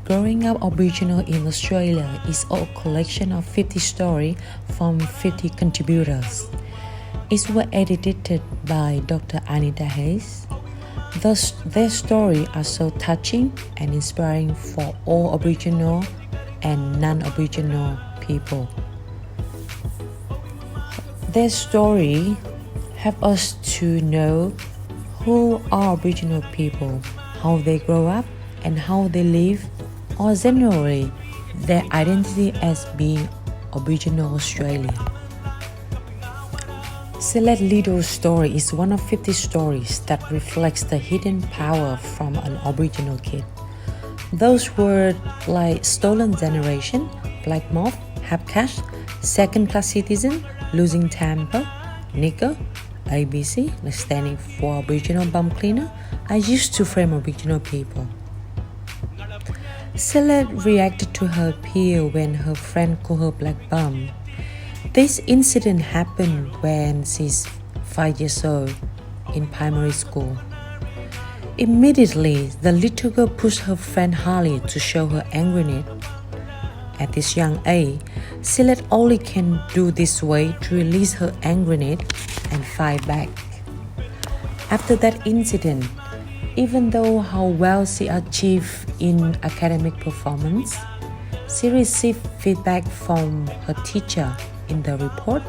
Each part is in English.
Growing Up Aboriginal in Australia is a collection of 50 stories from 50 contributors. It was edited by Dr. Anita Hayes. Thus, their stories are so touching and inspiring for all Aboriginal and non-Aboriginal people. Their story help us to know who are Aboriginal people, how they grow up, and how they live, or generally their identity as being Aboriginal Australian. Select Little Story is one of 50 stories that reflects the hidden power from an Aboriginal kid. Those words like stolen generation, black moth, have cash, second-class citizen, losing temper, nigger, ABC, standing for Aboriginal bum cleaner, are used to frame Aboriginal people. Celeste reacted to her peer when her friend called her black bum. This incident happened when she's 5 years old in primary school. Immediately, the little girl pushed her friend Harley to show her angriness. At this young age, Celeste only can do this way to release her angriness and fight back. After that incident, even though how well she achieved in academic performance, she received feedback from her teacher in the report,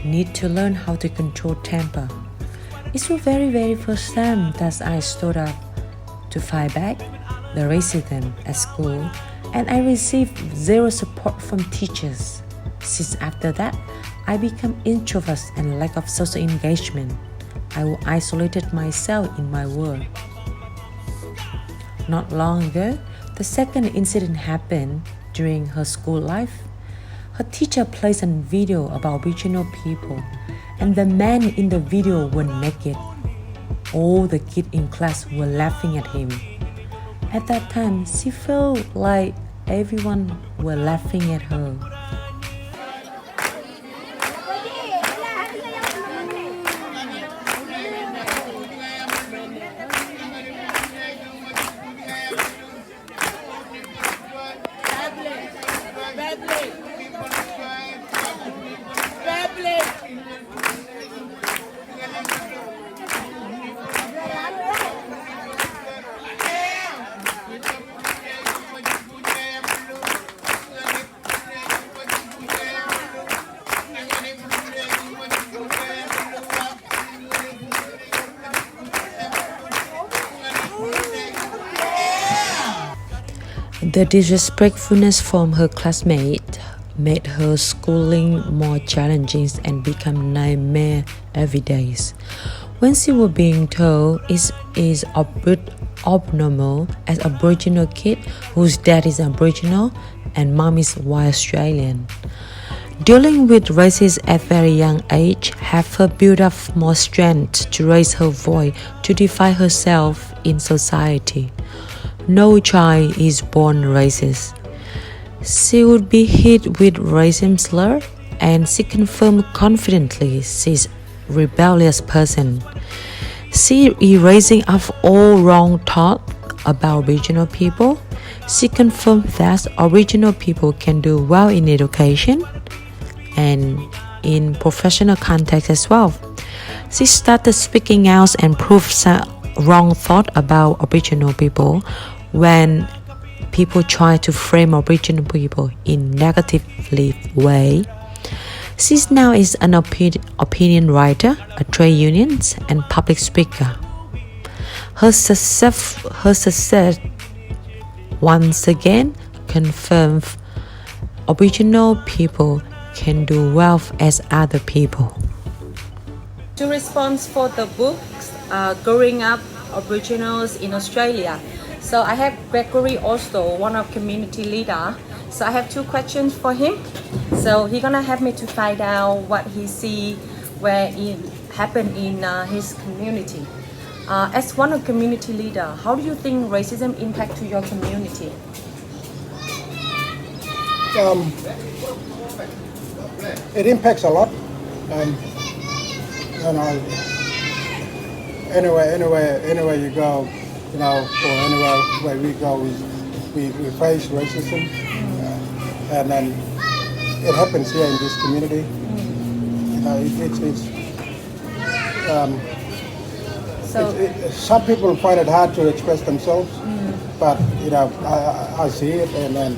need to learn how to control temper. It's the very first time that I stood up to fight back the racism at school, and I received zero support from teachers. Since after that, I became introvert and lack of social engagement. I isolated myself in my world. Not long ago, the second incident happened during her school life. Her teacher placed a video about Aboriginal people, and the man in the video were naked. All the kids in class were laughing at him. At that time, she felt like everyone were laughing at her. The disrespectfulness from her classmates made her schooling more challenging and become nightmare every day. When she was being told it is abnormal as Aboriginal kid whose dad is Aboriginal and mom is white Australian. Dealing with racism at very young age have her build up more strength to raise her voice to define herself in society. No child is born racist. She would be hit with racism slur, and she confirmed confidently she's a rebellious person. She erasing of all wrong thought about Aboriginal people. She confirmed that Aboriginal people can do well in education and in professional context as well. She started speaking out and proved some wrong thought about Aboriginal people when people try to frame Aboriginal people in negatively way. She now is an opinion writer, a trade union, and public speaker. Her success once again confirms Aboriginal people can do well as other people. To respond for the books, Growing Up Aboriginals in Australia. So I have Gregory also, one of community leader. So I have two questions for him. So he's gonna help me to find out what he see where it happened in his community. As one of community leader, how do you think racism impact to your community? it impacts a lot. You know, anywhere you go, you know, or anywhere where we go, we face racism, and then it happens here in this community. You know, some people find it hard to express themselves, but you know, I see it, and then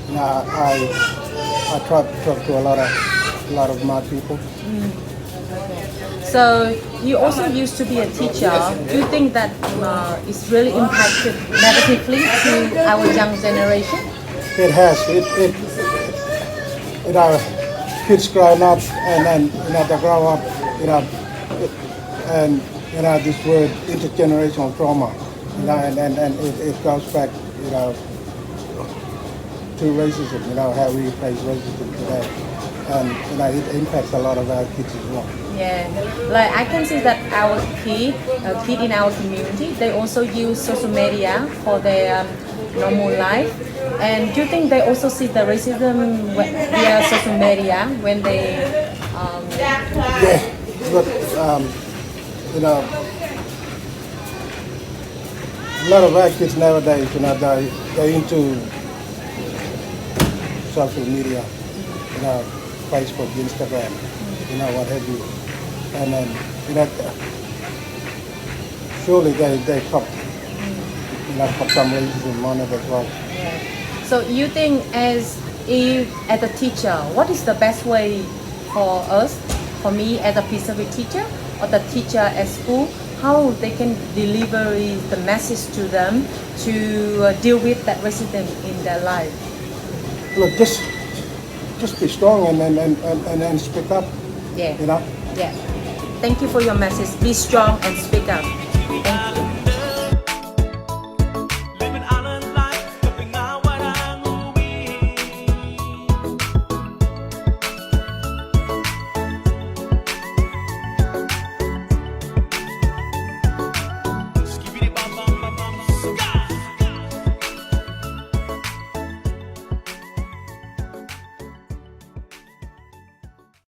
you know, I try to talk to a lot of my people. So you also used to be a teacher. Do you think that it's really impacted negatively to our young generation? It has. It you know, kids growing up, and then you know they grow up, you know, and you know this word intergenerational trauma, you know, and it goes back, you know, to racism. You know how we face racism today, and you know it impacts a lot of our kids as well. Yeah, like I can see that our kid in our community, they also use social media for their normal life. And do you think they also see the racism via social media when they? Yeah, but you know, a lot of our kids nowadays, you know, they're into social media, you know, Facebook, Instagram, you know, what have you. And then, you know, surely they cop some racism on it as well. Yeah. So you think as a teacher, what is the best way for us, for me as a PSW teacher or the teacher at school, how they can deliver the message to them to deal with that racism in their life? Look, just be strong and then speak up. Yeah. You know. Yeah. Thank you for your message. Be strong and speak up. Thank you.